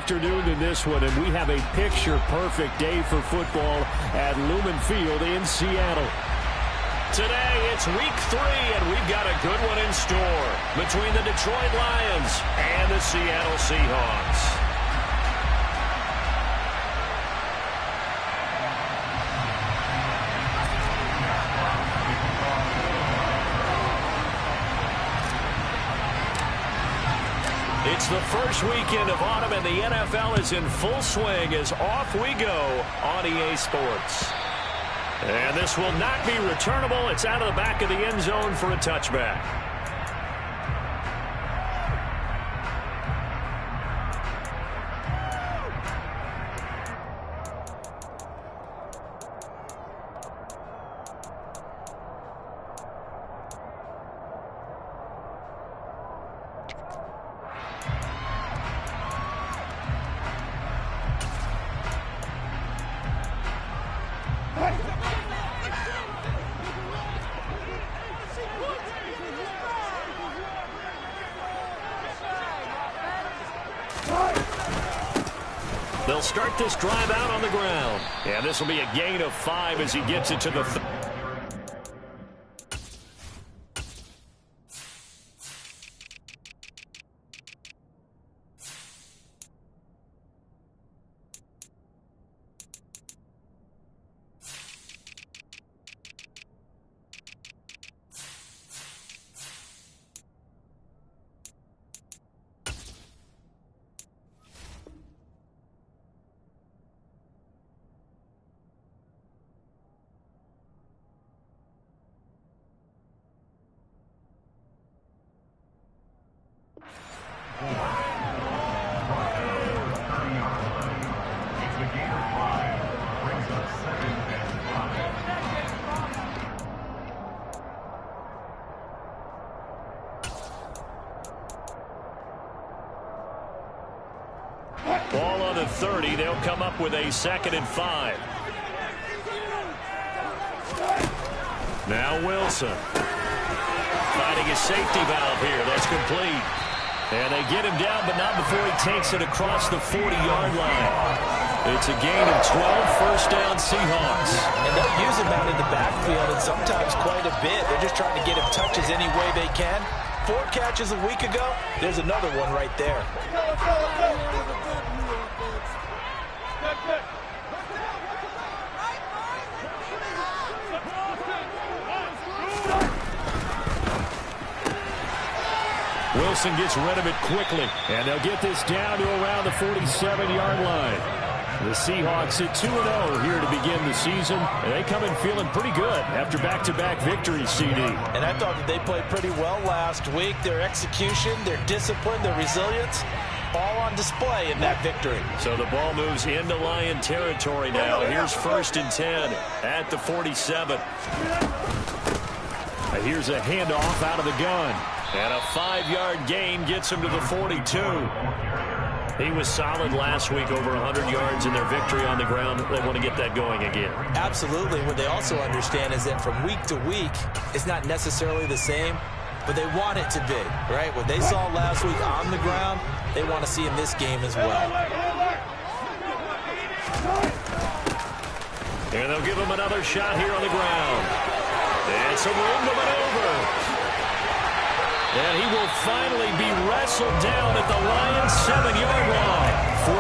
afternoon in this one, and we have a picture-perfect day for football at Lumen Field in Seattle. Today, it's week 3, and we've got a good one in store between the Detroit Lions and the Seattle Seahawks. It's the first weekend of autumn, and the NFL is in full swing as off we go on EA Sports. And this will not be returnable. It's out of the back of the end zone for a touchback. They'll start this drive out on the ground. And this will be a gain of 5 as he gets it to the ball on the 30. They'll come up with a 2nd and 5. Now Wilson. Finding a safety valve here. That's complete. And they get him down, but not before he takes it across the 40-yard line. It's a gain of 12, first down Seahawks. And they'll use him out in the backfield, and sometimes quite a bit. They're just trying to get him touches any way they can. 4 catches a week ago. There's another one right there. Wilson gets rid of it quickly, and they'll get this down to around the 47-yard line. The Seahawks at 2-0 here to begin the season, and they come in feeling pretty good after back-to-back victories, CD. And I thought that they played pretty well last week. Their execution, their discipline, their resilience, all on display in that victory. So the ball moves into Lion territory now. Here's 1st and 10 at the 47. Here's a handoff out of the gun. And a 5-yard gain gets him to the 42. He was solid last week, over 100 yards in their victory on the ground. They want to get that going again. Absolutely. What they also understand is that from week to week, it's not necessarily the same, but they want it to be, right? What they saw last week on the ground, they want to see in this game as well. And they'll give him another shot here on the ground. And some room to maneuver. And he will finally be wrestled down at the Lions' 7-yard line.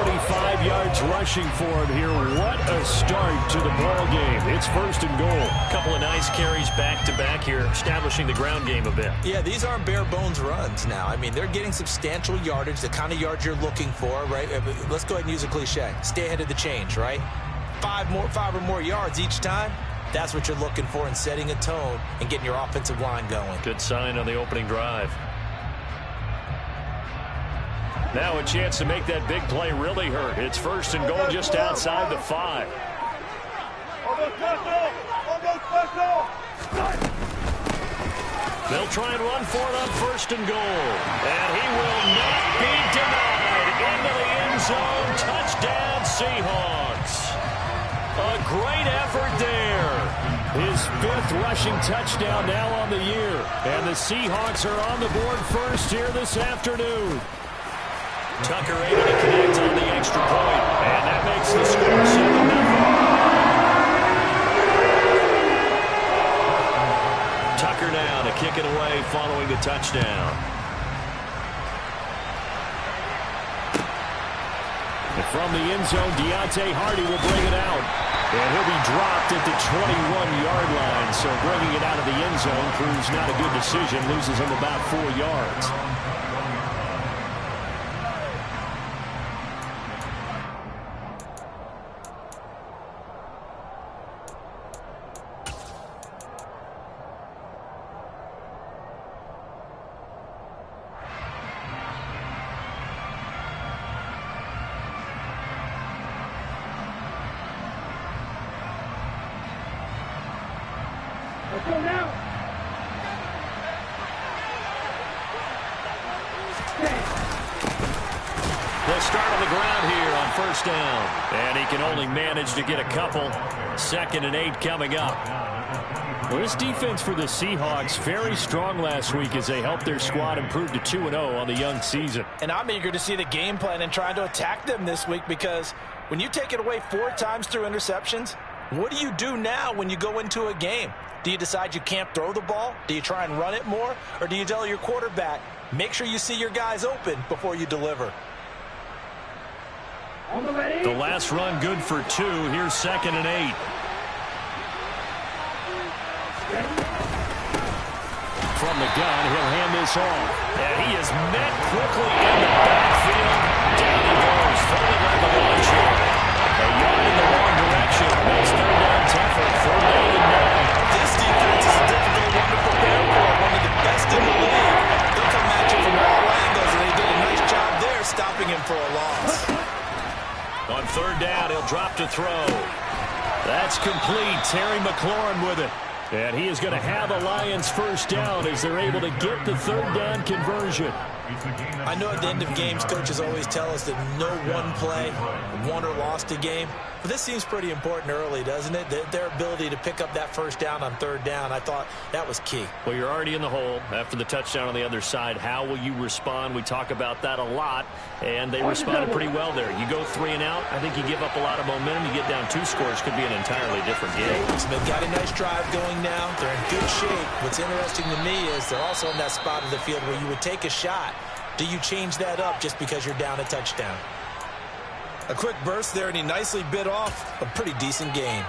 45 yards rushing for him here. What a start to the ball game. It's 1st and goal. A couple of nice carries back-to-back here, establishing the ground game a bit. Yeah, these aren't bare-bones runs now. I mean, they're getting substantial yardage, the kind of yards you're looking for, right? Let's go ahead and use a cliche. Stay ahead of the change, right? 5 or more yards each time. That's what you're looking for in setting a tone and getting your offensive line going. Good sign on the opening drive. Now a chance to make that big play really hurt. It's 1st and goal just outside the 5. They'll try and run for it on 1st and goal. And he will not be denied. Into the end zone. Touchdown, Seahawks. A great effort there. His 5th rushing touchdown now on the year. And the Seahawks are on the board first here this afternoon. Tucker able to connect on the touchdown. And from the end zone, Deontay Hardy will bring it out. And he'll be dropped at the 21-yard line. So bringing it out of the end zone proves not a good decision. Loses him about 4 yards. Let's go now. They'll start on the ground here on first down. And he can only manage to get a couple. 2nd and 8 coming up. Well, this defense for the Seahawks very strong last week as they helped their squad improve to 2-0 on the young season. And I'm eager to see the game plan and trying to attack them this week, because when you take it away 4 times through interceptions, what do you do now when you go into a game? Do you decide you can't throw the ball? Do you try and run it more? Or do you tell your quarterback, make sure you see your guys open before you deliver? The last run good for 2. Here's 2nd and 8. From the gun, he'll hand this off. And he is met quickly in the backfield. Down he goes, falling like a launcher. A yard in the wrong direction. Makes 3rd down tougher. 4th down and 9. This defense is a difficult one to prepare for. One of the best in the league. They'll come at you from all angles, and they did a nice job there stopping him for a loss. On 3rd down, he'll drop to throw. That's complete. Terry McLaurin with it. And he is going to have a Lions first down as they're able to get the 3rd down conversion. I know at the end of games, coaches always tell us that no one play won or lost a game. But this seems pretty important early, doesn't it? Their ability to pick up that first down on 3rd down, I thought that was key. Well, you're already in the hole after the touchdown on the other side. How will you respond? We talk about that a lot, and they responded pretty well there. You go 3 and out, I think you give up a lot of momentum. You get down 2 scores, could be an entirely different game. They've got a nice drive going now. They're in good shape. What's interesting to me is they're also in that spot of the field where you would take a shot. Do you change that up just because you're down a touchdown? A quick burst there, and he nicely bit off a pretty decent gain.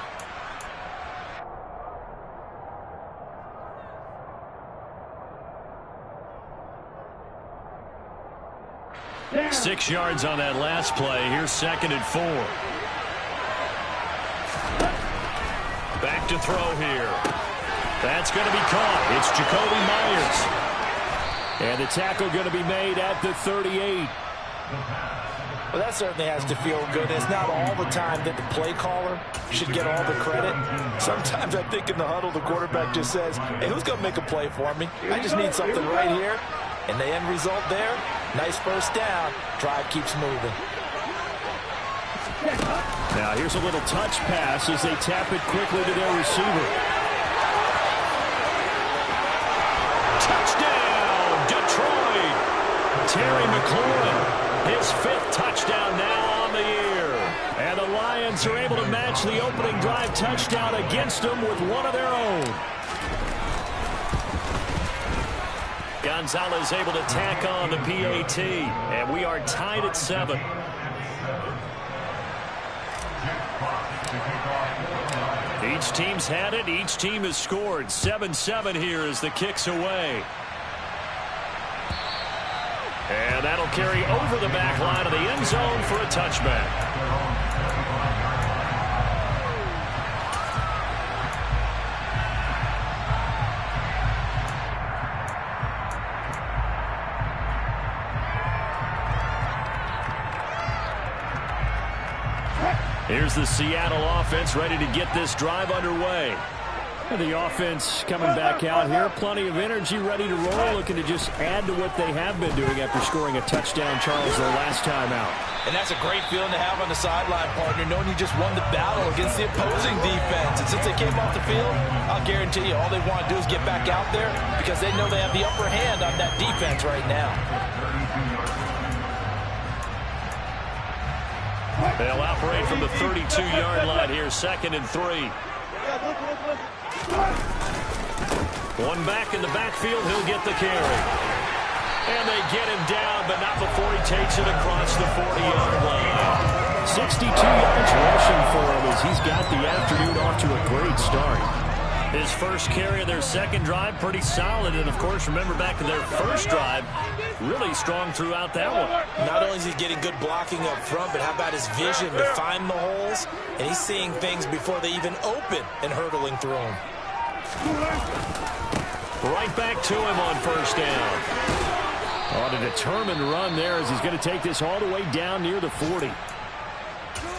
Yeah. 6 yards on that last play. Here's 2nd and 4. Back to throw here. That's going to be caught. It's Jacoby Myers. And the tackle going to be made at the 38. Well, that certainly has to feel good. It's not all the time that the play caller should get all the credit. Sometimes I think in the huddle, the quarterback just says, hey, who's going to make a play for me? I just need something right here. And the end result there, nice first down. Drive keeps moving. Now here's a little touch pass as they tap it quickly to their receiver. Touchdown, Detroit! Terry McLaurin, his 5th touchdown now on the year. And the Lions are able to match the opening drive touchdown against them with one of their own. Gonzalez able to tack on the PAT, and we are tied at 7. Each team's had it. Each team has scored. 7-7 here as the kick's away. And that'll carry over the back line of the end zone for a touchback. Here's the Seattle offense ready to get this drive underway. And the offense coming back out here. Plenty of energy, ready to roll, looking to just add to what they have been doing after scoring a touchdown, Charles, their last time out. And that's a great feeling to have on the sideline, partner, knowing you just won the battle against the opposing defense. And since they came off the field, I'll guarantee you all they want to do is get back out there because they know they have the upper hand on that defense right now. They'll operate from the 32-yard line here, 2nd and 3. One back in the backfield, he'll get the carry. And they get him down, but not before he takes it across the 40-yard line. 62 yards rushing for him as he's got the afternoon off to a great start. His first carry of their second drive, pretty solid. And, of course, remember back to their first drive, really strong throughout that one. Not only is he getting good blocking up front, but how about his vision to find the holes? And he's seeing things before they even open and hurdling through them. Right back to him on first down. On a determined run there as he's going to take this all the way down near the 40.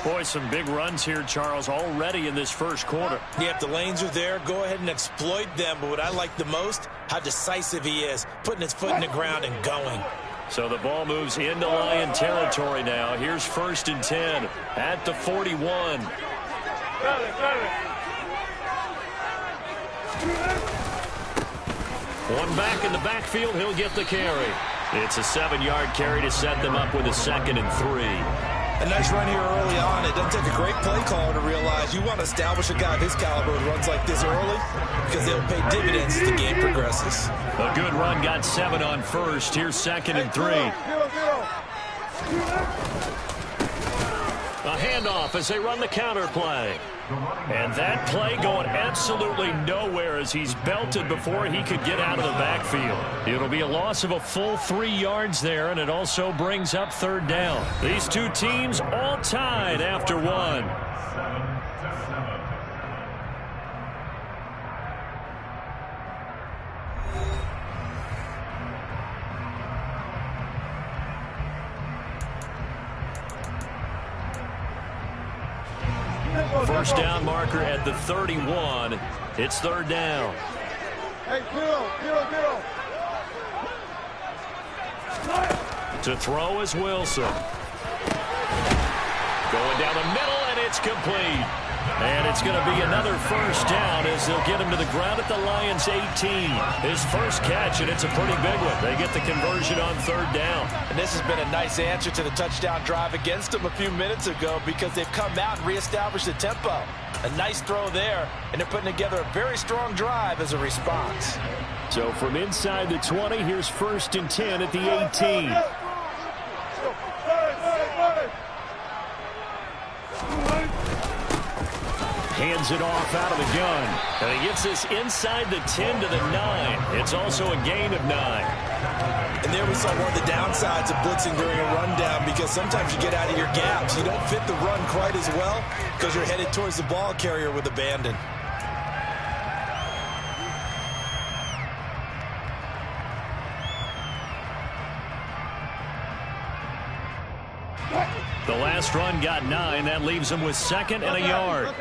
Boy, some big runs here, Charles, already in this first quarter. Yeah, if the lanes are there, go ahead and exploit them. But what I like the most, how decisive he is, putting his foot in the ground and going. So the ball moves into Lion territory now. Here's 1st and 10 at the 41. One back in the backfield, he'll get the carry. It's a 7-yard carry to set them up with a 2nd and 3. A nice run here early on. It doesn't take a great play caller to realize you want to establish a guy of his caliber who runs like this early because they'll pay dividends as the game progresses. A good run, got 7 on first. Here's 2nd and 3. A handoff as they run the counter play. And that play going absolutely nowhere as he's belted before he could get out of the backfield. It'll be a loss of a full 3 yards there, and it also brings up 3rd down. These two teams all tied after one. First down marker at the 31. It's 3rd down. Hey, zero. To throw is Wilson. Going down the middle, and it's complete. And it's going to be another first down as they'll get him to the ground at the Lions' 18. His first catch, and it's a pretty big one. They get the conversion on 3rd down. And this has been a nice answer to the touchdown drive against them a few minutes ago because they've come out and reestablished the tempo. A nice throw there, and they're putting together a very strong drive as a response. So from inside the 20, here's 1st and 10 at the 18. Hands it off out of the gun. And he gets this inside the 10 to the 9. It's also a gain of 9. And there we saw one of the downsides of blitzing during a rundown because sometimes you get out of your gaps. You don't fit the run quite as well because you're headed towards the ball carrier with abandon. The last run got 9. That leaves him with 2nd and a yard.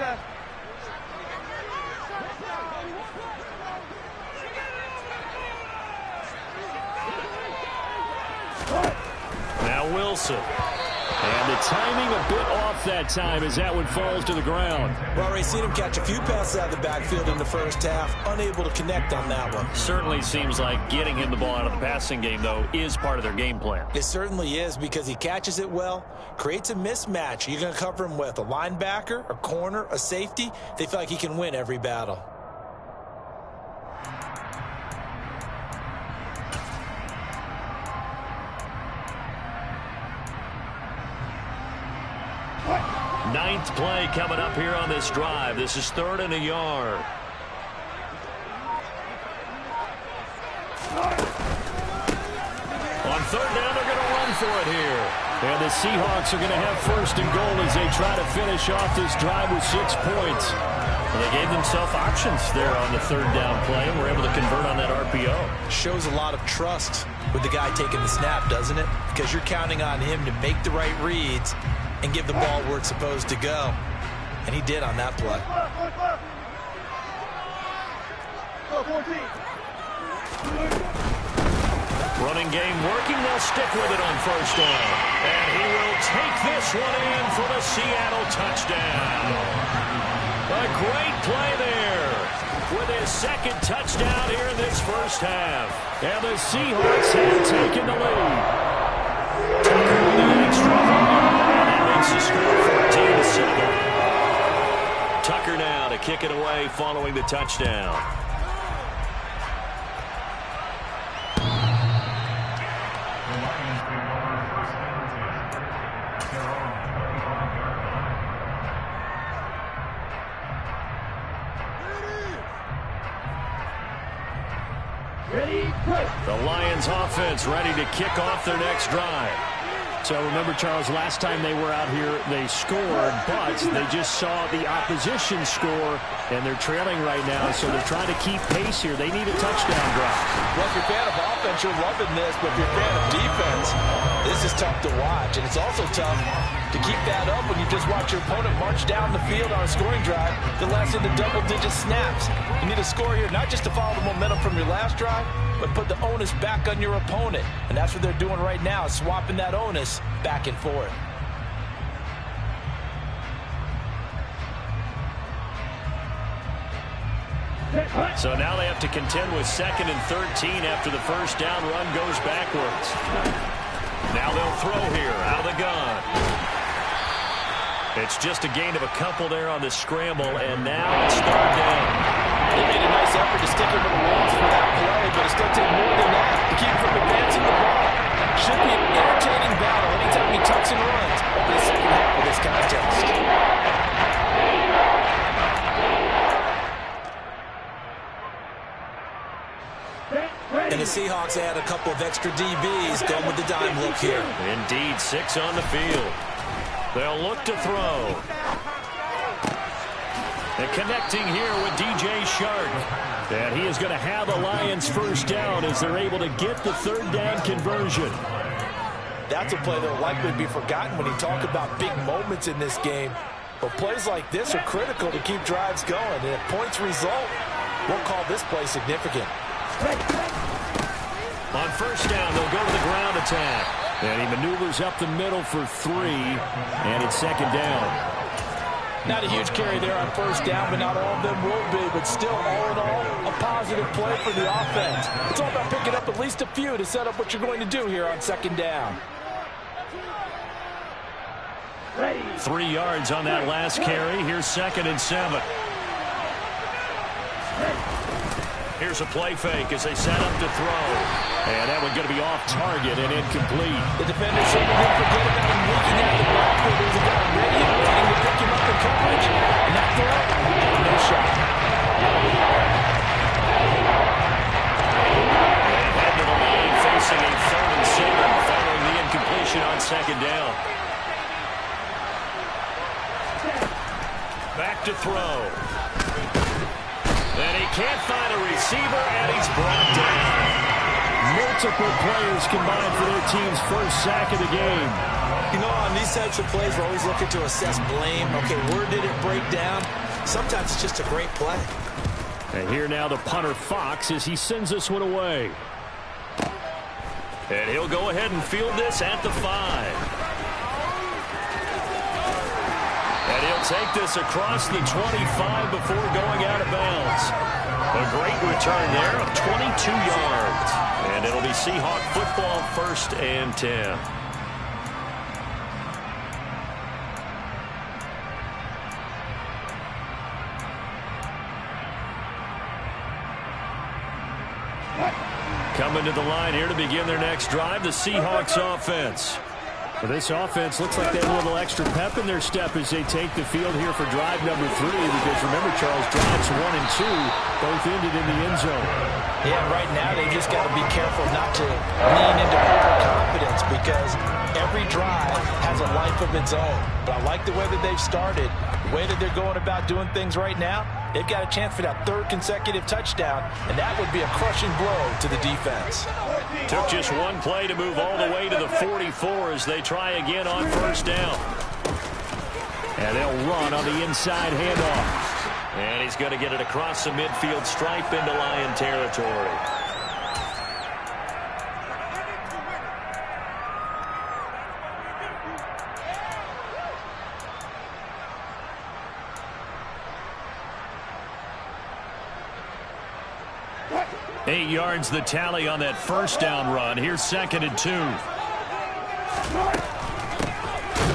Now Wilson. And the timing a bit off that time as that one falls to the ground. Well, already seen him catch a few passes out of the backfield in the first half. Unable to connect on that one. Certainly seems like getting him the ball out of the passing game, though, is part of their game plan. It certainly is because he catches it well, creates a mismatch. You're going to cover him with a linebacker, a corner, a safety. They feel like he can win every battle. Ninth play coming up here on this drive. This is 3rd and a yard. On 3rd down, they're going to run for it here. And the Seahawks are going to have 1st and goal as they try to finish off this drive with 6 points. Well, they gave themselves options there on the 3rd down play and were able to convert on that RPO. Shows a lot of trust with the guy taking the snap, doesn't it? Because you're counting on him to make the right reads and give the ball where it's supposed to go. And he did on that play. Running game working. They'll stick with it on 1st down. And he will take this one in for the Seattle touchdown. A great play there with his 2nd touchdown here in this first half. And the Seahawks have taken the lead. Tucker with an extra point. And that makes the score 14-7. Tucker now to kick it away following the touchdown. The Lions offense ready to kick off their next drive. So remember, Charles, last time they were out here, they scored, but they just saw the opposition score, and they're trailing right now, so they're trying to keep pace here. They need a touchdown drive. Well, if you're a fan of offense, you're loving this, but if you're a fan of defense, this is tough to watch, and it's also tough to keep that up when you just watch your opponent march down the field on a scoring drive the last of the double-digit snaps. You need a score here, not just to follow the momentum from your last drive, but put the onus back on your opponent. And that's what they're doing right now, swapping that onus back and forth. So now they have to contend with 2nd and 13 after the first down run goes backwards. Now they'll throw here out of the gun. It's just a gain of a couple there on the scramble, and now it's 3rd down. They made a nice effort to stick him with the walls for that play, but it's going to take more than that to keep him from advancing the ball. Should be an entertaining battle anytime he tucks and runs over the second half of this contest. And the Seahawks add a couple of extra DBs going with the dime look here. Indeed, 6 on the field. They'll look to throw. And connecting here with DJ Shark. And he is going to have the Lions first down as they're able to get the 3rd down conversion. That's a play that will likely be forgotten when you talk about big moments in this game. But plays like this are critical to keep drives going. And if points result, we'll call this play significant. On first down, they'll go to the ground attack. And he maneuvers up the middle for 3. And it's 2nd down. Not a huge carry there on first down, but not all of them will be. But still, all in all, a positive play for the offense. It's all about picking up at least a few to set up what you're going to do here on 2nd down. 3 yards on that last carry. Here's 2nd and 7. Here's a play fake as they set up to throw. And that one's going to be off target and incomplete. The defender certainly didn't forget about him leaking out the backfield. There's a guy ready and waiting to pick him up in coverage. And that throw, no shot. And head to the line facing a 3rd and 7 following the incompletion on 2nd down. Back to throw. And he can't find a receiver, and he's brought down. Multiple players combined for their team's first sack of the game. You know, on these types of plays, we're always looking to assess blame. Okay, where did it break down? Sometimes it's just a great play. And here now the punter Fox as he sends this one away. And he'll go ahead and field this at the 5. And he'll take this across the 25 before going out of bounds. A great return there of 22 yards. And it'll be Seahawk football 1st and 10. Coming to the line here to begin their next drive, the Seahawks offense. Well, this offense looks like they have a little extra pep in their step as they take the field here for drive number 3, because remember, Charles, drives 1 and 2 both ended in the end zone. Yeah, right now they just got to be careful not to lean into overconfidence, because every drive has a life of its own. But I like the way that they've started, the way that they're going about doing things right now. They've got a chance for that 3rd consecutive touchdown, and that would be a crushing blow to the defense. Took just one play to move all the way to the 44 as they try again on first down. And they'll run on the inside handoff. And he's going to get it across the midfield stripe into Lion territory. Eight yards the tally on that first down run. Here's 2nd and 2.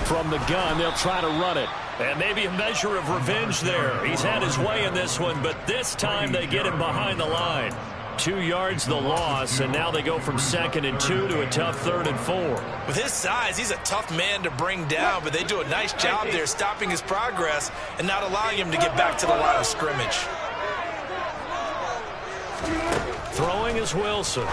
From the gun, they'll try to run it. And maybe a measure of revenge there. He's had his way in this one, but this time they get him behind the line. 2 yards the loss, and now they go from 2nd and 2 to a tough 3rd and 4. With his size, he's a tough man to bring down, but they do a nice job there stopping his progress and not allowing him to get back to the line of scrimmage. Throwing is Wilson.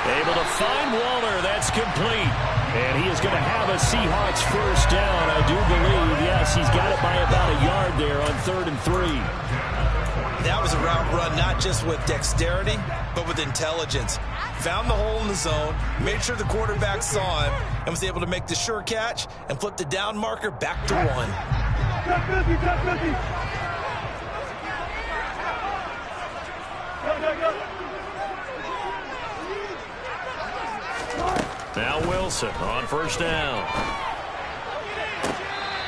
Able to find Waller. That's complete. And he is going to have a Seahawks first down, I do believe. Yes, he's got it by about a yard there on 3rd and 3. That was a route run not just with dexterity, but with intelligence. Found the hole in the zone, made sure the quarterback saw him, and was able to make the sure catch and flip the down marker back to 1. Now Wilson on first down.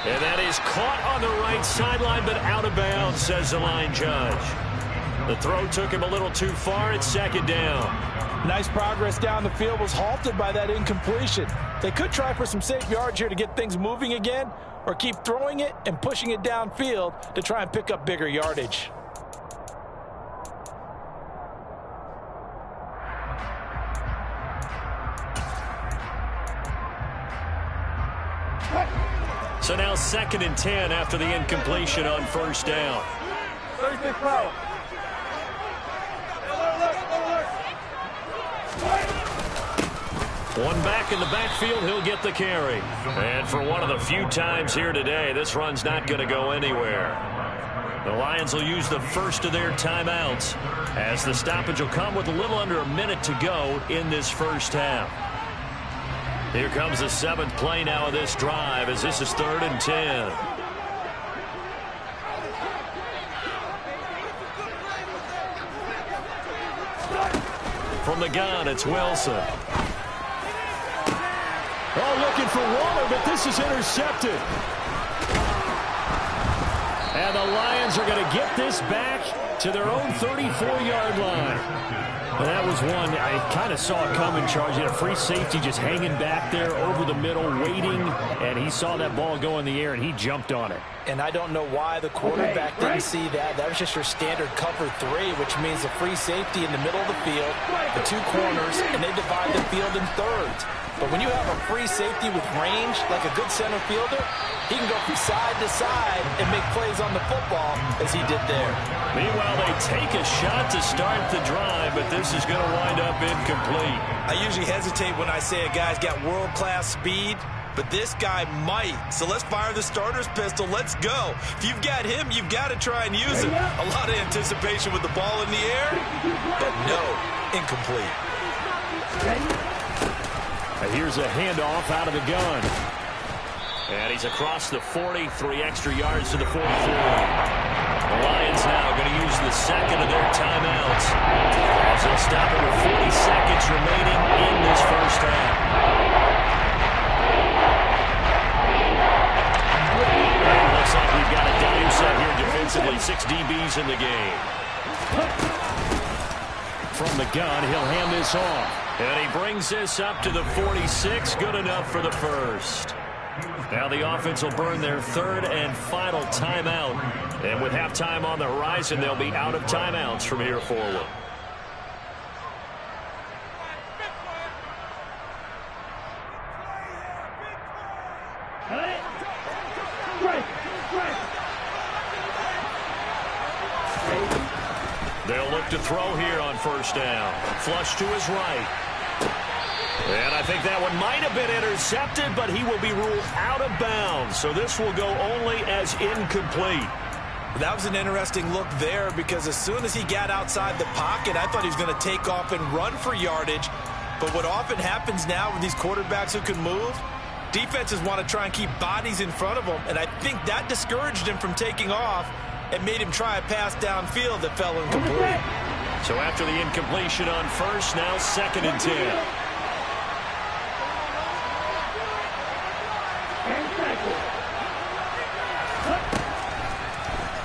And that is caught on the right sideline, but out of bounds, says the line judge. The throw took him a little too far. It's 2nd down. Nice progress down the field, was halted by that incompletion. They could try for some safe yards here to get things moving again, or keep throwing it and pushing it downfield to try and pick up bigger yardage. So now 2nd and 10 after the incompletion on first down. 36 foul. One back in the backfield, he'll get the carry. And for one of the few times here today, this run's not going to go anywhere. The Lions will use the first of their timeouts as the stoppage will come with a little under a minute to go in this first half. Here comes the 7th play now of this drive as this is 3rd and 10. From the gun, it's Wilson. Oh, looking for Waller, but this is intercepted. And the Lions are going to get this back to their own 34-yard line. And that was one I kind of saw it coming, Charles. You had a free safety just hanging back there over the middle, waiting, and he saw that ball go in the air, and he jumped on it. And I don't know why the quarterback didn't see that. That was just your standard cover 3, which means a free safety in the middle of the field, the 2 corners, and they divide the field in thirds. But when you have a free safety with range, like a good center fielder, he can go from side to side and make plays on the football as he did there. Meanwhile, they take a shot to start the drive, but this is going to wind up incomplete. I usually hesitate when I say a guy's got world-class speed, but this guy might. So let's fire the starter's pistol. Let's go. If you've got him, you've got to try and use him. A lot of anticipation with the ball in the air, but no, incomplete. Here's a handoff out of the gun. And he's across the 40, 3 extra yards to the 44. The Lions now going to use the 2nd of their timeouts as they'll stop it with 40 seconds remaining in this first half. And it looks like we've got a dime set here defensively. 6 DBs in the game. From the gun, he'll hand this off. And he brings this up to the 46. Good enough for the first. Now the offense will burn their 3rd and final timeout. And with halftime on the horizon, they'll be out of timeouts from here forward. They'll look to throw here on first down. Flush to his right. And I think that one might have been intercepted, but he will be ruled out of bounds. So this will go only as incomplete. That was an interesting look there because as soon as he got outside the pocket, I thought he was going to take off and run for yardage. But what often happens now with these quarterbacks who can move, defenses want to try and keep bodies in front of them. And I think that discouraged him from taking off and made him try a pass downfield that fell incomplete. So after the incompletion on first, now 2nd and 10.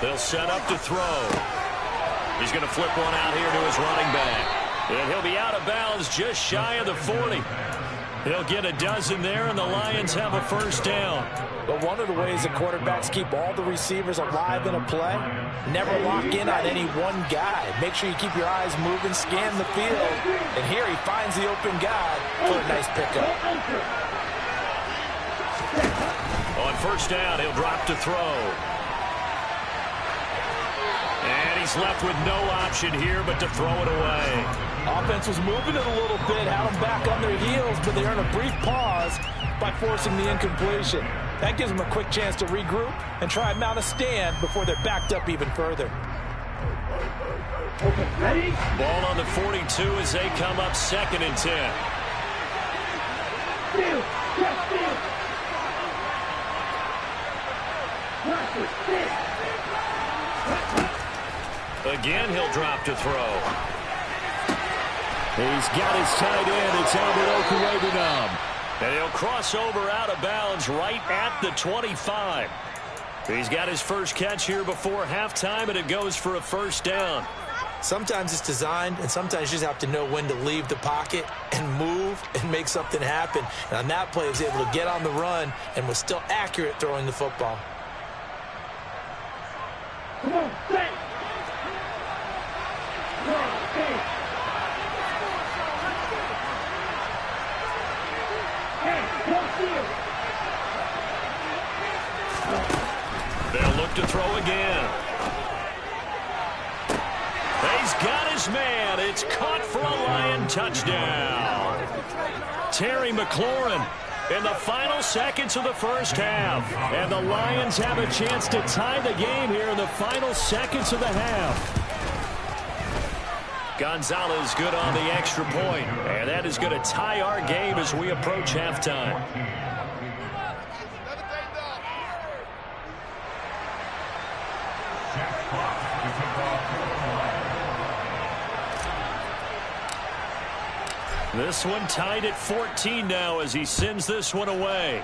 They'll set up to throw. He's going to flip one out here to his running back. And he'll be out of bounds just shy of the 40. He'll get a dozen there, and the Lions have a first down. But one of the ways the quarterbacks keep all the receivers alive in a play, never lock in on any one guy. Make sure you keep your eyes moving, scan the field. And here he finds the open guy for a nice pickup. On first down, he'll drop to throw. And he's left with no option here but to throw it away. Offense was moving it a little bit, had them back on their heels, but they earned a brief pause by forcing the incompletion. That gives them a quick chance to regroup and try and mount a stand before they're backed up even further. Okay, ready? Ball on the 42 as they come up 2nd and 10. Field, yes, field. Practice, Again, he'll drop to throw. He's got his tight end. It's Albert Okuwebunam. And he'll cross over out of bounds right at the 25. He's got his first catch here before halftime, and it goes for a first down. Sometimes it's designed, and sometimes you just have to know when to leave the pocket and move and make something happen. And on that play, he was able to get on the run and was still accurate throwing the football. Come on, stay. They'll look to throw again. He's got his man. It's caught for a Lion touchdown. Terry McLaurin in the final seconds of the first half. And the Lions have a chance to tie the game here in the final seconds of the half. Gonzalez good on the extra point. And that is going to tie our game as we approach halftime. This one tied at 14 now as he sends this one away.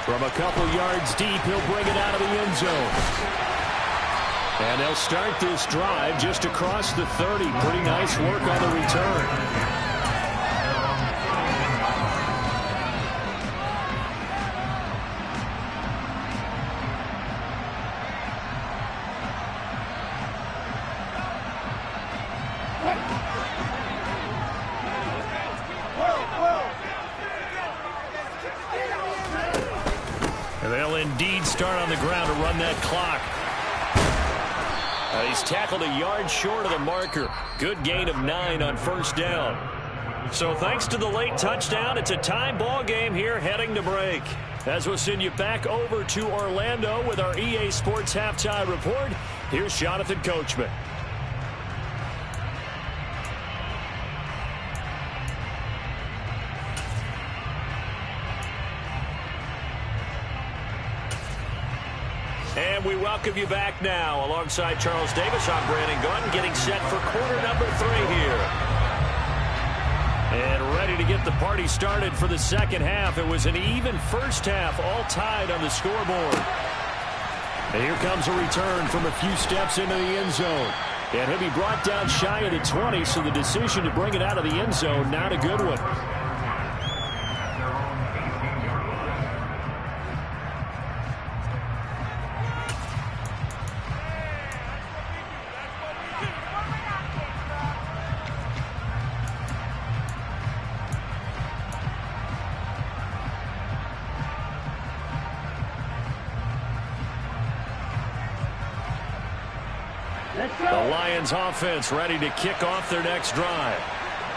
From a couple yards deep, he'll bring it out of the end zone. And they'll start this drive just across the 30. Pretty nice work on the return. And they'll indeed start on the ground to run that clock. He's tackled a yard short of the marker. Good gain of 9 on first down. So thanks to the late touchdown, it's a tie ball game here heading to break. As we'll send you back over to Orlando with our EA Sports Halftime Report, here's Jonathan Coachman. And we welcome you back now. Alongside Charles Davis, I'm Brandon Gordon, getting set for quarter number 3 here. And ready to get the party started for the second half. It was an even first half, all tied on the scoreboard. And here comes a return from a few steps into the end zone. And he'll be brought down shy of the 20, so the decision to bring it out of the end zone, not a good one. The Lions offense ready to kick off their next drive.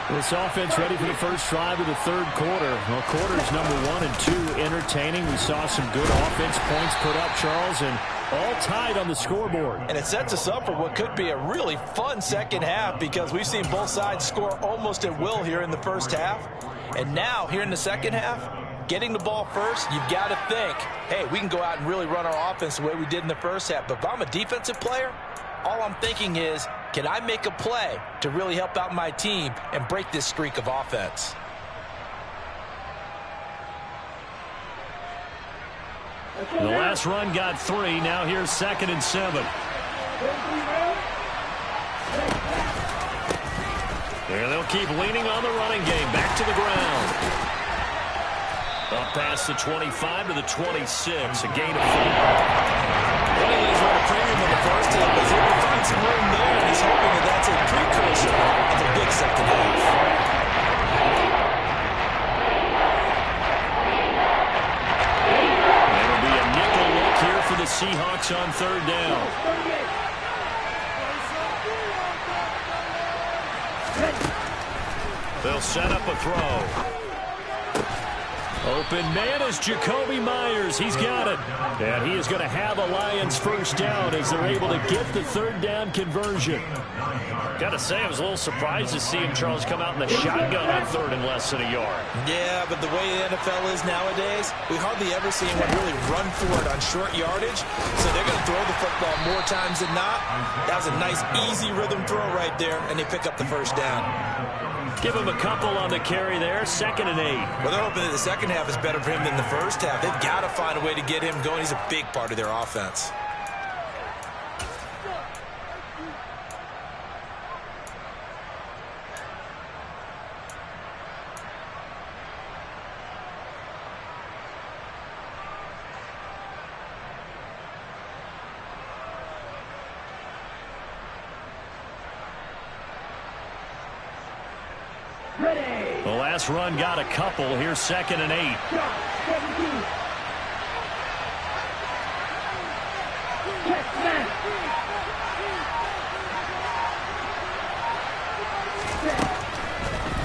This offense ready for the first drive of the third quarter. Well, quarters number 1 and 2 entertaining. We saw some good offense points put up, Charles, and all tied on the scoreboard. And it sets us up for what could be a really fun second half because we've seen both sides score almost at will here in the first half. And now, here in the second half, getting the ball first, you've got to think, hey, we can go out and really run our offense the way we did in the first half. But if I'm a defensive player, all I'm thinking is, can I make a play to really help out my team and break this streak of offense? The last run got 3. Now here's 2nd and 7. And they'll keep leaning on the running game. Back to the ground. Up past the 25 to the 26. A gain of 5. Well, he's run a premium in the first half, but he's able to find some room there, and he's hoping that that's a precursor of a big second half. It'll be a nickel look here for the Seahawks on third down. They'll set up a throw. Open man is Jacoby Myers. He's got it. And he is going to have a Lions first down as they're able to get the third down conversion. Got to say, I was a little surprised to see him, Charles, come out in the shotgun on third and less than a yard. Yeah, but the way the NFL is nowadays, we hardly ever see anyone really run for it on short yardage. So they're going to throw the football more times than not. That was a nice, easy rhythm throw right there, and they pick up the first down. Give him a couple on the carry there. 2nd and 8. Well, they're hoping that the second half is better for him than the first half. They've got to find a way to get him going. He's a big part of their offense. The last run got a couple. Here's 2nd and 8.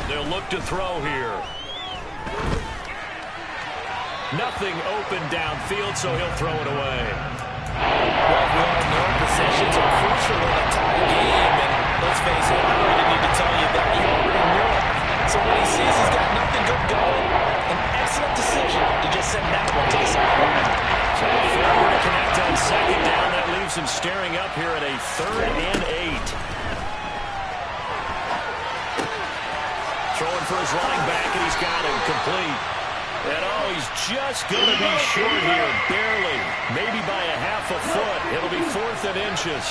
They'll look to throw here. Nothing open downfield, so he'll throw it away. Well, we all know possessions are crucial in a tie game, and let's face it, I don't even need to tell you that. You already know it. So when he sees he's got nothing good going, an excellent decision to just send that one to the sideline. So failure to connect on second down. That leaves him staring up here at a 3rd and 8. Throwing for his running back, and he's got him complete. And oh, he's just going to be short here, barely. Maybe by a half a foot. It'll be 4th and inches.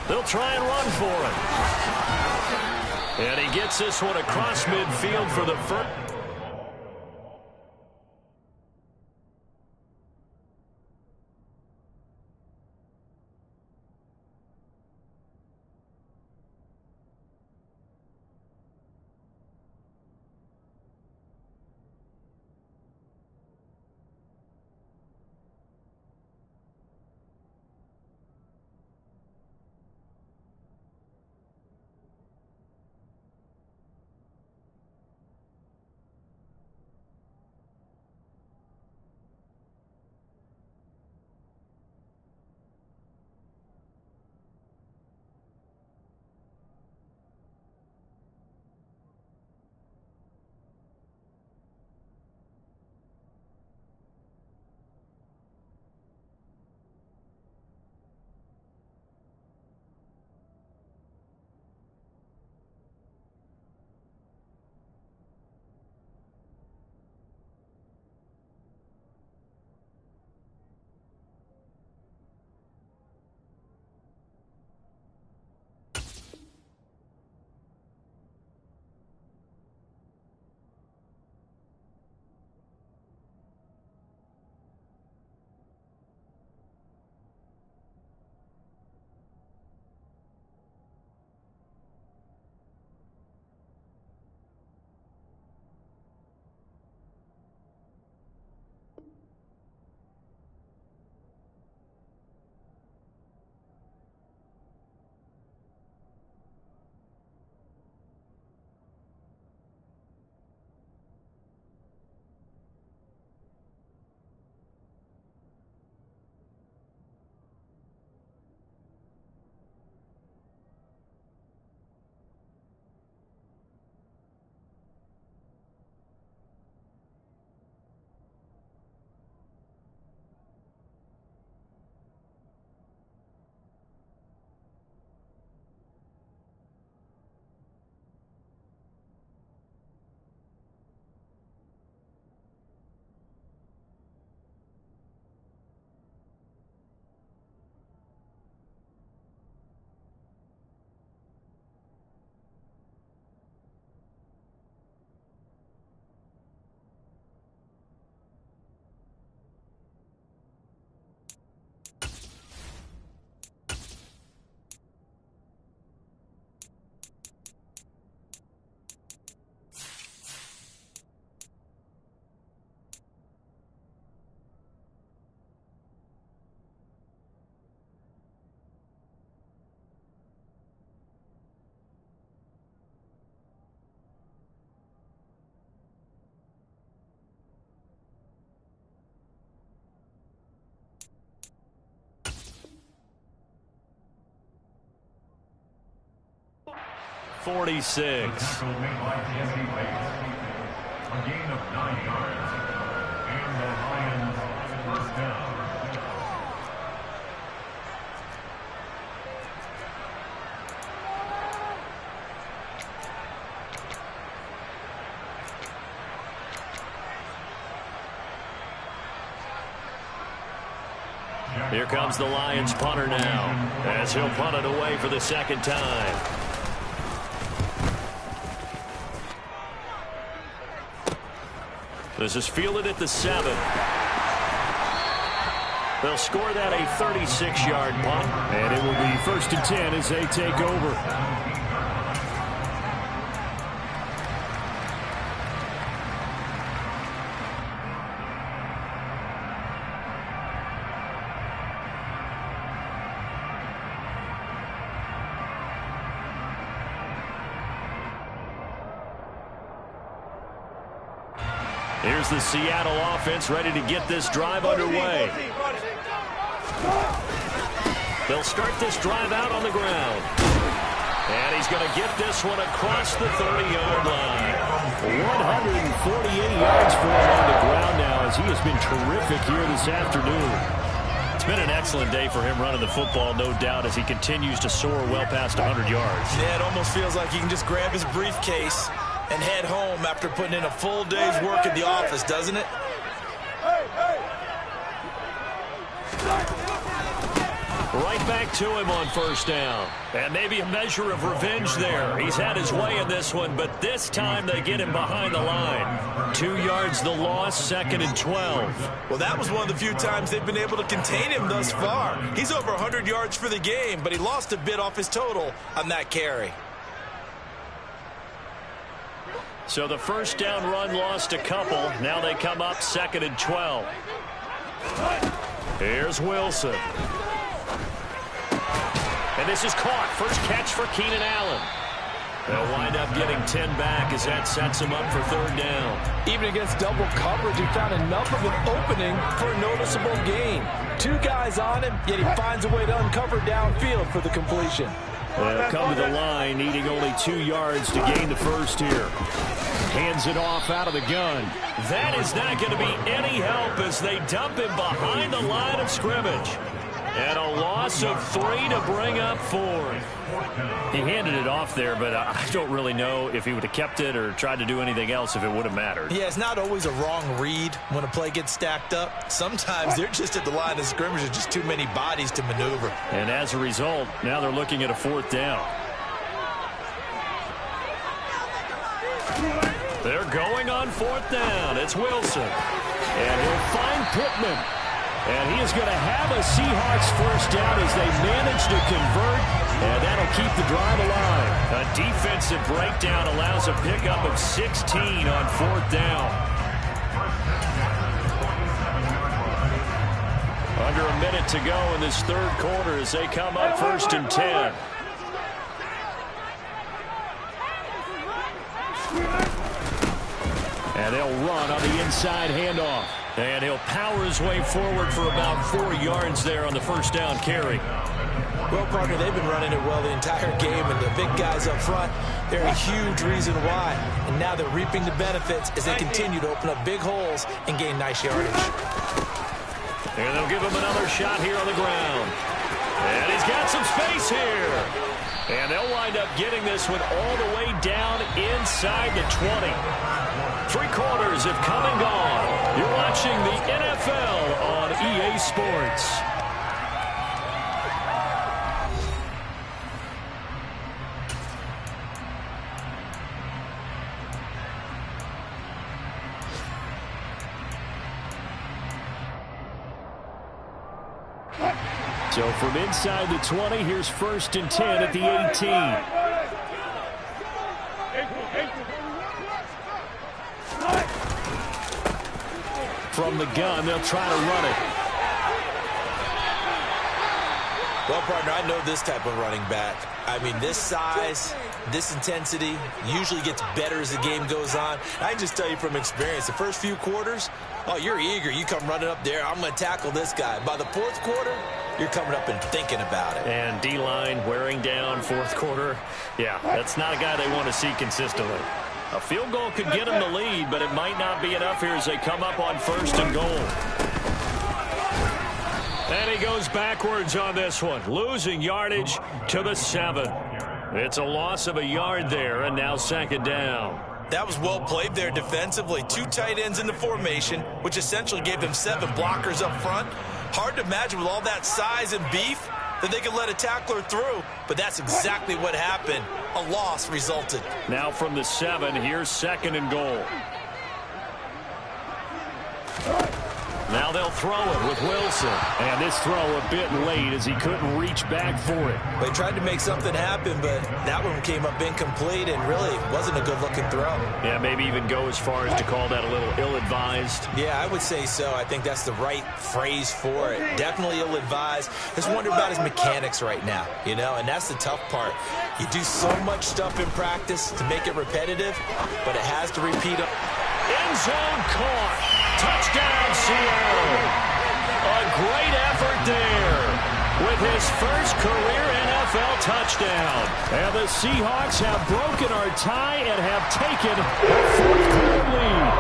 They'll try and run for it. And he gets this one across midfield for the first. 46. A gain of 9 yards. And the Lions first down. Here comes the Lions punter now, as he'll punt it away for the second time. This is fielded at the 7. They'll score that a 36-yard punt. And it will be 1st and 10 as they take over. Here's the Seattle offense ready to get this drive underway. They'll start this drive out on the ground. And he's going to get this one across the 30-yard line. 148 yards for him on the ground now, as he has been terrific here this afternoon. It's been an excellent day for him running the football, no doubt, as he continues to soar well past 100 yards. Yeah, it almost feels like he can just grab his briefcase and head home after putting in a full day's work in the office, doesn't it? Right back to him on first down. And maybe a measure of revenge there. He's had his way in this one, but this time they get him behind the line. 2 yards the loss, 2nd and 12. Well, that was one of the few times they've been able to contain him thus far. He's over 100 yards for the game, but he lost a bit off his total on that carry. So the first down run lost a couple. Now they come up 2nd and 12. Here's Wilson. And this is caught. First catch for Keenan Allen. They'll wind up getting 10 back as that sets him up for 3rd down. Even against double coverage, he found enough of an opening for a noticeable gain. 2 guys on him, yet he finds a way to uncover downfield for the completion. They'll come to the line, needing only 2 yards to gain the first here. Hands it off out of the gun. That is not going to be any help as they dump him behind the line of scrimmage. And a loss of 3 to bring up 4th. He handed it off there, but I don't really know if he would have kept it or tried to do anything else if it would have mattered. Yeah, it's not always a wrong read when a play gets stacked up. Sometimes they're just at the line of scrimmage. There's just too many bodies to maneuver. And as a result, now they're looking at a 4th down. They're going on 4th down. It's Wilson. And he'll find Pittman. And he is going to have a Seahawks first down as they manage to convert, and that'll keep the drive alive. A defensive breakdown allows a pickup of 16 on 4th down. Under a minute to go in this 3rd quarter as they come up 1st and 10. And they'll run on the inside handoff. And he'll power his way forward for about 4 yards there on the first down carry. Well, partner, they've been running it well the entire game, and the big guys up front, they're a huge reason why. And now they're reaping the benefits as they continue to open up big holes and gain nice yardage. And they'll give him another shot here on the ground. And he's got some space here. And they'll wind up getting this one all the way down inside the 20. 3 quarters have come and gone. You're watching the NFL on EA Sports. So from inside the 20, here's 1st and 10 at the 18. From the gun, they'll try to run it. Well, partner, I know this type of running back. I mean, this size, this intensity usually gets better as the game goes on. I can just tell you from experience, the first few quarters, oh, you're eager. You come running up there, I'm going to tackle this guy. By the 4th quarter, you're coming up and thinking about it. And D-line wearing down fourth quarter. Yeah, that's not a guy they want to see consistently. A field goal could get them the lead, but it might not be enough here as they come up on 1st and goal. And he goes backwards on this one, losing yardage to the 7. It's a loss of a yard there, and now 2nd down. That was well played there defensively. 2 tight ends in the formation, which essentially gave them 7 blockers up front. Hard to imagine with all that size and beef that they could let a tackler through, but that's exactly what happened. A loss resulted. Now from the 7, here's 2nd and goal. Now they'll throw it with Wilson. And this throw a bit late as he couldn't reach back for it. They tried to make something happen, but that one came up incomplete and really wasn't a good-looking throw. Yeah, maybe even go as far as to call that a little ill-advised. Yeah, I would say so. I think that's the right phrase for it. Definitely ill-advised. Just wonder about his mechanics right now, you know, and that's the tough part. You do so much stuff in practice to make it repetitive, but it has to repeat. End zone caught. Touchdown, Seattle. A great effort there with his first career NFL touchdown. And the Seahawks have broken our tie and have taken a 4th-quarter lead.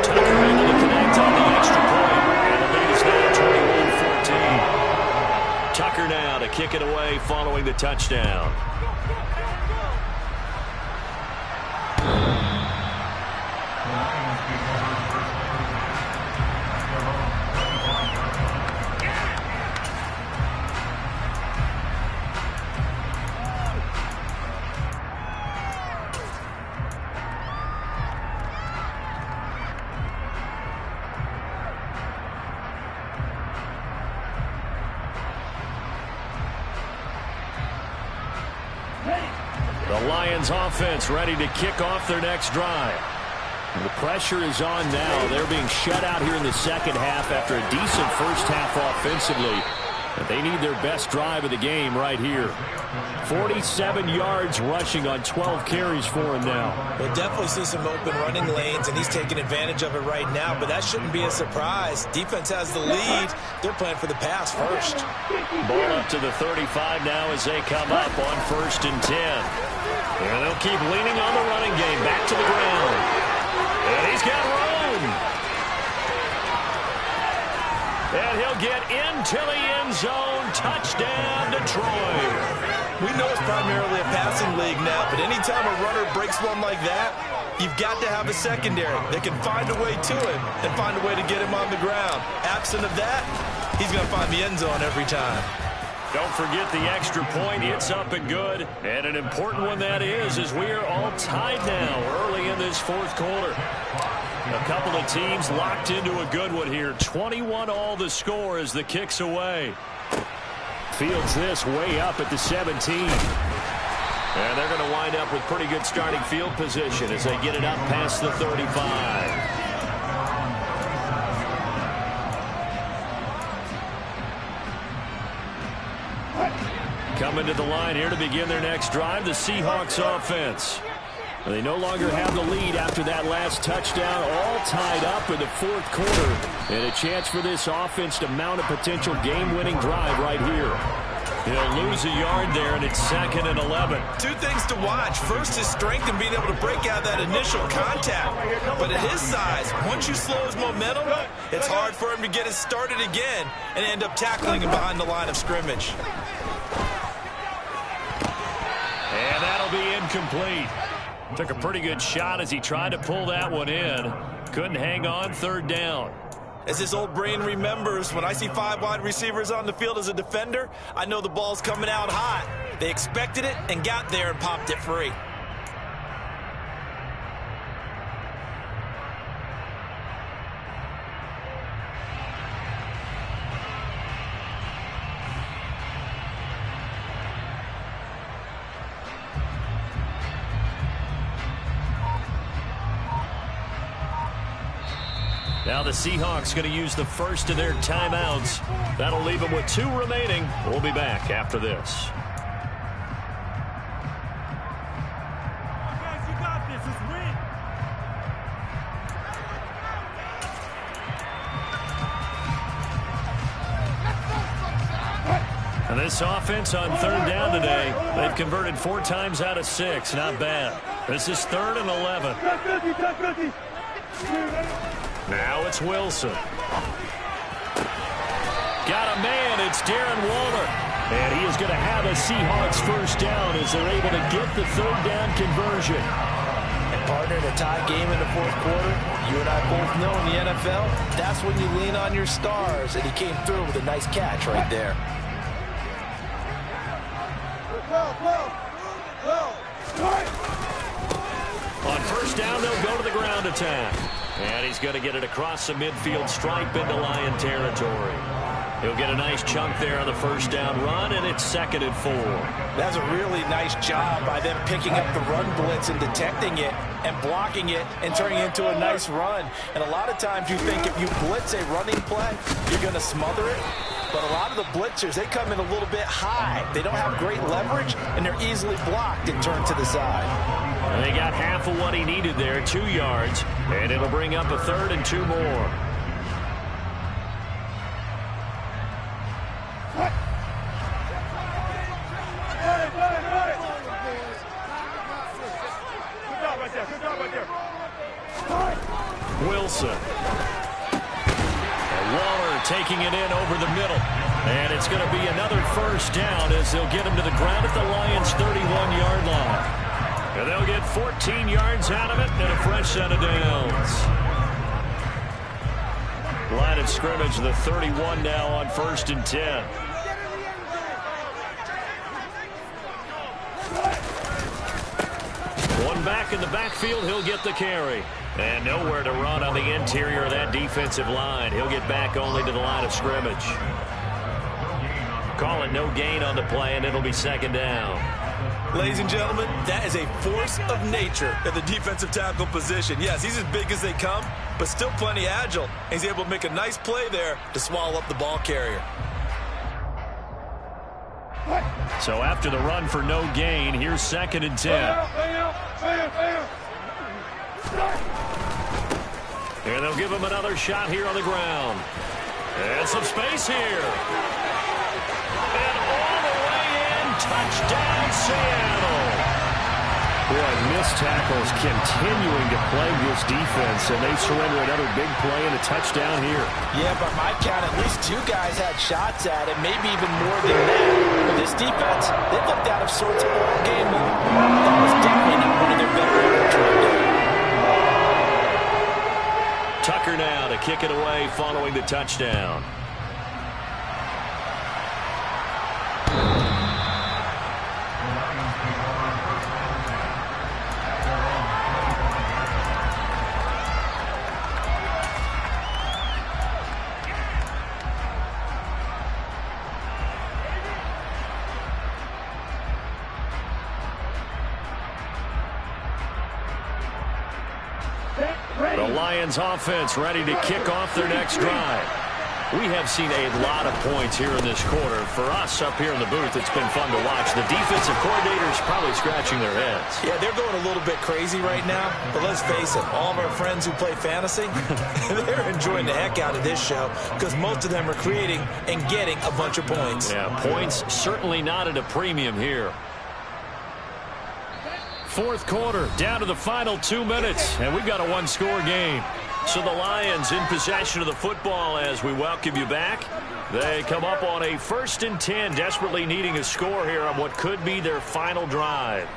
Tucker able to connect on the extra point. And the lead is now 21-14. Tucker now to kick it away following the touchdown. The Lions offense ready to kick off their next drive. The pressure is on now. They're being shut out here in the second half after a decent first half offensively. But they need their best drive of the game right here. 47 yards rushing on 12 carries for him now. We'll definitely see some open running lanes, and he's taking advantage of it right now, but that shouldn't be a surprise. Defense has the lead. They're playing for the pass first. Ball up to the 35 now as they come up on 1st and 10. And they'll keep leaning on the running game. Back to the ground. And he's got room. And he'll get into the end zone. Touchdown, Detroit. We know it's primarily a passing league now, but anytime a runner breaks one like that, you've got to have a secondary that can find a way to him and find a way to get him on the ground. Absent of that, he's going to find the end zone every time. Don't forget the extra point. It's up and good. And an important one that is, as we are all tied now early in this 4th quarter. A couple of teams locked into a good one here. 21 all the score as the kick's away. Fields this way up at the 17. And they're going to wind up with pretty good starting field position as they get it up past the 35. Coming to the line here to begin their next drive, the Seahawks offense. They no longer have the lead after that last touchdown, all tied up in the 4th quarter. And a chance for this offense to mount a potential game-winning drive right here. He'll lose a yard there, and it's 2nd and 11. 2 things to watch. First, his strength in being able to break out that initial contact. But at his size, once you slow his momentum, it's hard for him to get it started again and end up tackling him behind the line of scrimmage. And that'll be incomplete. Took a pretty good shot as he tried to pull that one in. Couldn't hang on, 3rd down. As his old brain remembers, when I see 5 wide receivers on the field as a defender, I know the ball's coming out hot. They expected it and got there and popped it free. Now the Seahawks going to use the first of their timeouts. That'll leave them with 2 remaining. We'll be back after this. Guys, you got this. Let's win. This offense on third down today, they've converted 4 times out of 6. Not bad. This is 3rd and 11. Now it's Wilson. Got a man. It's Darren Waller. And he is going to have a Seahawks first down as they're able to get the third down conversion. And partner, in a tie game in the fourth quarter, you and I both know in the NFL, that's when you lean on your stars. And he came through with a nice catch right there. On first down, they'll go to the ground attack. And he's going to get it across the midfield stripe into Lion territory. He'll get a nice chunk there on the first down run, and it's 2nd and 4. That's a really nice job by them picking up the run blitz and detecting it and blocking it and turning it into a nice run. And a lot of times you think if you blitz a running play, you're going to smother it. But a lot of the blitzers, they come in a little bit high. They don't have great leverage, and they're easily blocked and turned to the side. And they got half of what he needed there, 2 yards, and it'll bring up a 3rd and 2 more. Wilson. And Waller taking it in over the middle. And it's going to be another first down as they'll get him to the ground at the Lions' 31-yard line. And they'll get 14 yards out of it and a fresh set of downs. Line of scrimmage, the 31 now on 1st and 10. One back in the backfield, he'll get the carry. And nowhere to run on the interior of that defensive line. He'll get back only to the line of scrimmage. Call it no gain on the play, and it'll be 2nd down. Ladies and gentlemen, that is a force of nature at the defensive tackle position. Yes, he's as big as they come, but still plenty agile. He's able to make a nice play there to swallow up the ball carrier. So after the run for no gain, here's 2nd and 10. And they'll give him another shot here on the ground. And some space here. And all the way in, touchdown Seattle. Boy, missed tackles continuing to plague this defense, and they surrender another big play and a touchdown here. Yeah, by my count, at least 2 guys had shots at it, maybe even more than that. But this defense, they looked out of sorts all game long. That was definitely not one of their better efforts right there. Tucker now to kick it away following the touchdown. The Lions offense ready to kick off their next drive. We have seen a lot of points here in this quarter. For us up here in the booth, it's been fun to watch. The defensive coordinators probably scratching their heads. Yeah, they're going a little bit crazy right now, but let's face it, all of our friends who play fantasy, they're enjoying the heck out of this show because most of them are creating and getting a bunch of points. Yeah, points certainly not at a premium here. Fourth quarter, down to the final 2 minutes, and we've got a one-score game. So the Lions in possession of the football as we welcome you back. They come up on a 1st and 10, desperately needing a score here on what could be their final drive.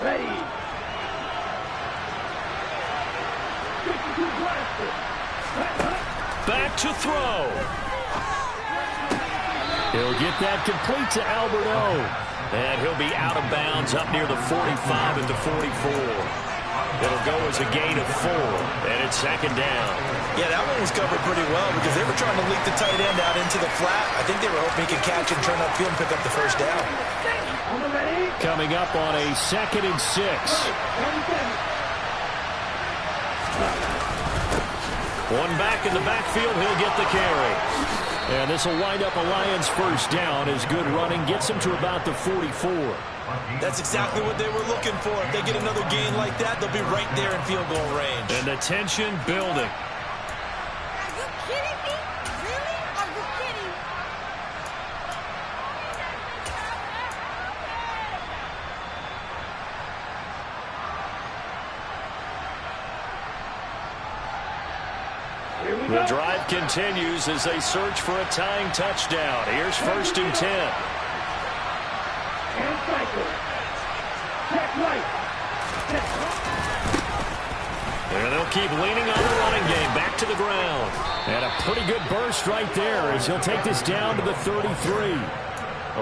Ready. Back to throw. He'll get that complete to Albert O. And he'll be out of bounds up near the 45 at the 44. It'll go as a gain of 4, and it's 2nd down. Yeah, that one was covered pretty well because they were trying to leak the tight end out into the flat. I think they were hoping he could catch and turn upfield and pick up the first down. Coming up on a 2nd and 6. One back in the backfield, he'll get the carry. And this will wind up a Lions first down as good running gets them to about the 44. That's exactly what they were looking for. If they get another gain like that, they'll be right there in field goal range. And the tension building. Are you kidding me? Really? Are you kidding? The drive continues as they search for a tying touchdown. Here's 1st and 10. And cycle. Check right. And they'll keep leaning on the running game. Back to the ground. And a pretty good burst right there as he'll take this down to the 33.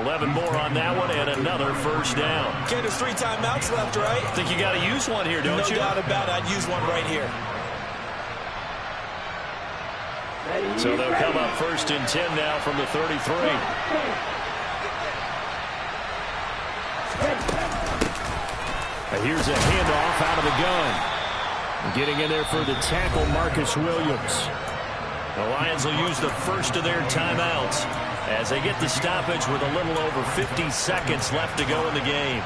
11 more on that one and another first down. Okay, there's 3 timeouts left, right? I think you got to use one here, don't you? No doubt about it. I'd use one right here. So they'll come up 1st and 10 now from the 33. Here's a handoff out of the gun. Getting in there for the tackle, Marcus Williams. The Lions will use the first of their timeouts as they get the stoppage with a little over 50 seconds left to go in the game.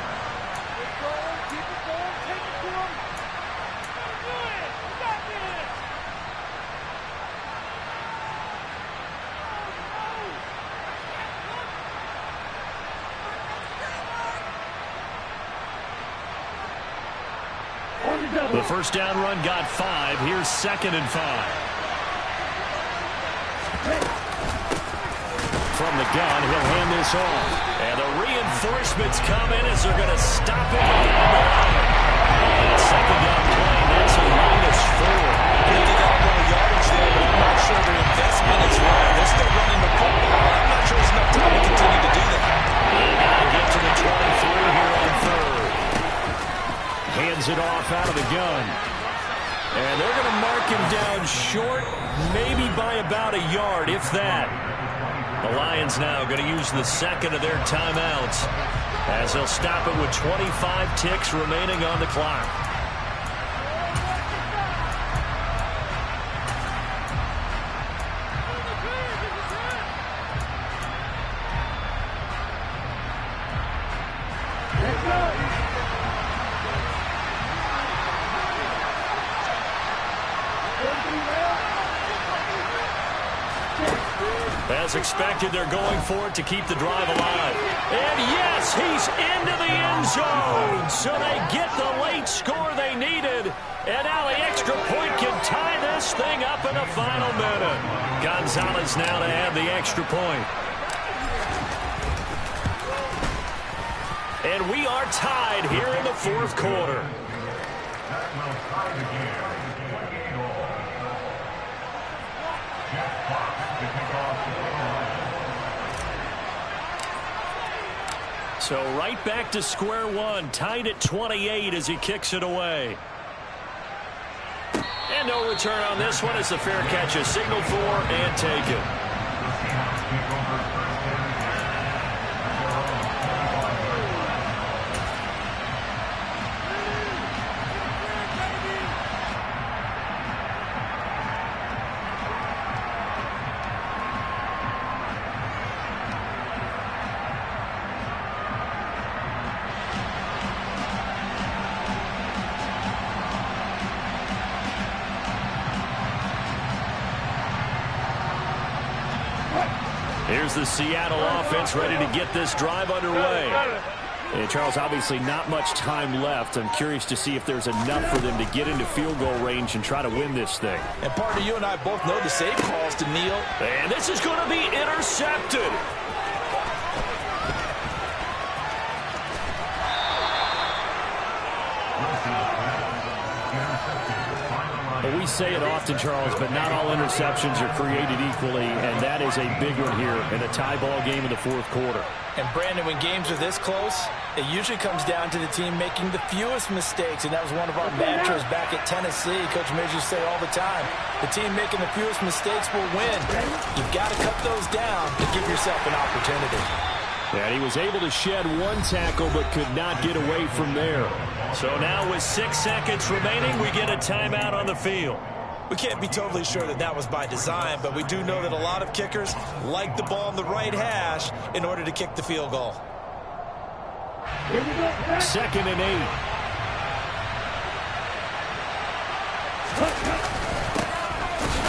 The first down run got 5. Here's 2nd and 5. From the gun, he'll hand this off. And the reinforcements come in as they're going to stop him down the line. And 2nd down play, that's a -4. I think they got a little yardage there, but I'm not sure their investment is right. They're still running the football. I'm not sure there's enough time to continue to do that. They got to get to the 23 here on 3rd. Hands it off out of the gun. And they're going to mark him down short, maybe by about a yard, if that. The Lions now going to use the 2nd of their timeouts as they'll stop it with 25 ticks remaining on the clock. As expected, they're going for it to keep the drive alive. And yes, he's into the end zone. So they get the late score they needed. And now the extra point can tie this thing up in the final minute. Gonzalez now to add the extra point. And we are tied here in the 4th quarter. That will tie the game. 28-all. Jeff Fox to kick off the So right back to square one, tied at 28 as he kicks it away. And no return on this one as the fair catch is signaled for and taken. Here's the Seattle offense ready to get this drive underway. And Charles, obviously not much time left. I'm curious to see if there's enough for them to get into field goal range and try to win this thing. And partner, you and I both know the save calls to kneel. And this is going to be intercepted. We say it often, Charles, but not all interceptions are created equally, and that is a big one here in a tie ball game in the 4th quarter. And Brandon, when games are this close, it usually comes down to the team making the fewest mistakes, and that was one of our mantras back at Tennessee. Coach Midge used to say all the time, the team making the fewest mistakes will win. You've got to cut those down to give yourself an opportunity. And he was able to shed one tackle but could not get away from there. So now with 6 seconds remaining, we get a timeout on the field. We can't be totally sure that that was by design, but we do know that a lot of kickers like the ball on the right hash in order to kick the field goal. 2nd and 8.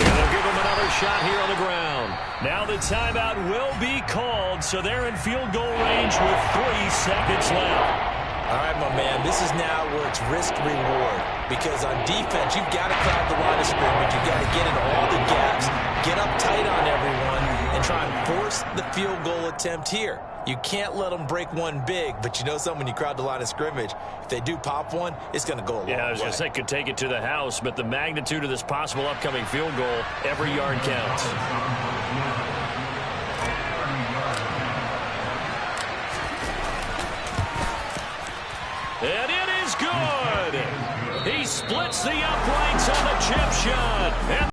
And they'll give him another shot here on the ground. Now the timeout will be called, so they're in field goal range with 3 seconds left. All right, my man, this is now where it's risk-reward. Because on defense, you've got to crowd the line of scrimmage. You've got to get into all the gaps, get up tight on everyone, and try and force the field goal attempt here. You can't let them break one big, but you know something, when you crowd the line of scrimmage, if they do pop one, it's going to go a long way. Yeah, I was going to say could take it to the house, but the magnitude of this possible upcoming field goal, every yard counts. And it is good. He splits the uprights on the chip shot. And